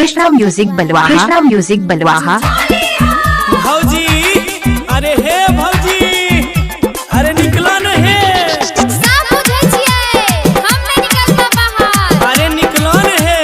Krishna music बलवाहा, Krishna music बलवाहा। भौजी, अरे हे भौजी, अरे निकलो न हे। सब बुझै छियै, हम नहीं निकलबा बाहर। अरे निकलो न हे,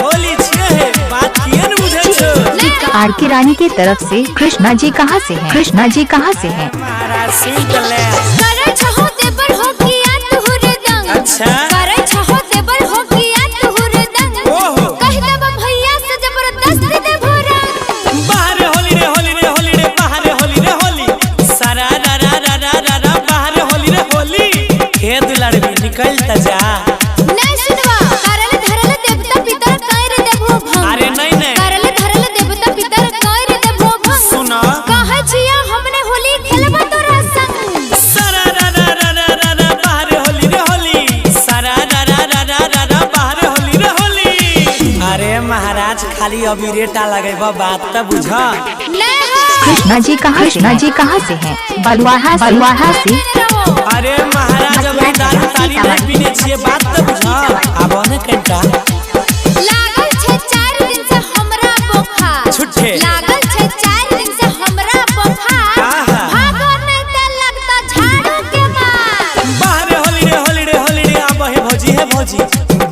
होली छियै हे, बात किए न बुझै छो। आर के रानी के तरफ से कृष्णा जी कहाँ से हैं? कृष्णा जी कहाँ से हैं? महाराज सिंह ले। करे छहो देवर हो किया तुहर दंग। अच्छा। करे छहो देवर हो किया तुहर दंग। ओहो। कह देब भैया से जबरदस्ती देबो रंग। बाहर होली रे होली रे होली रे, बाहर होली रे होली। सारा रा रा रा रा रा रा, बाहर होली रे होली। हे दुलार भी निकल त जा। नहीं सुनवा, करल धरल देवता पितर कर देबो भंग। अरे नहीं नहीं। करल धरल देवता पितर कर देबो भंग। सुनो। कहै छियै हमने होली खेलबा तोरा संग। सारा रा रा रा रा रा रा, बाहर होली रे होली। सारा रा रा रा रा रा रा, बाहर होली रे होली। अरे महाराज खाली अभी रेटा लगेबा, बात त बुझ। नहीं हो। कृष्णा जी कहाँ? कृष्णा जी कहाँ से हैं? बलवाहा, बलवाहा से। अरे महाराज अभी दारू तारी नहीं पीने छिए, बात तो बुझा। आबो न कंटा। लागल छे 4 दिन से हमरा बुखार। छुट्टे। लागल छे 4 दिन से हमरा बुखार। आहा। भागो नहीं त लगता झाड़ू के मार। बाहर होली रे होली रे होली रे, आबो हे भौजी हे भौजी।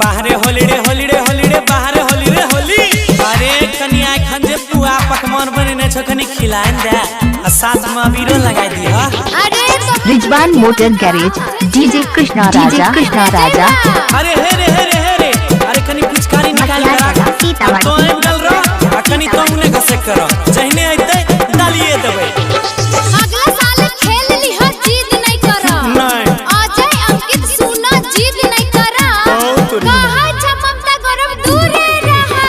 बाहर होली रे होली रे होली रे, बाहर होली रे होली। अरे कनिया खन जे पुआ पकवान बनेने छ, कनी खिलाइन दे आ साथ में अबीरो लगाई दिया। अरे तो Rizwan motor garage, DJ Krishna Raja, Krishna Raja. अरे हे रे हे रे हे रे, अरे कनी पिचकारी निकाल करा तो एम डल रो आ कनी तो उन्हें घसे करो, जहने आइते डालिए देबे। अगला साल खेल लिहा, जिद नहीं करा। नहीं। अजय अंकित सुना, जिद नहीं करा। कहा छ ममता गरम दूरे रहा।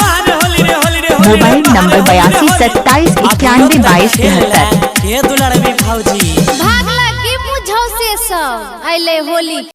बाहर होली रे होली रे होली रे, मोबाइल नंबर बाहर होली रे 82 होली। 27 91 22 73। ये दुलार भी भौजी। भागला की मुझौ से सब अइले होली।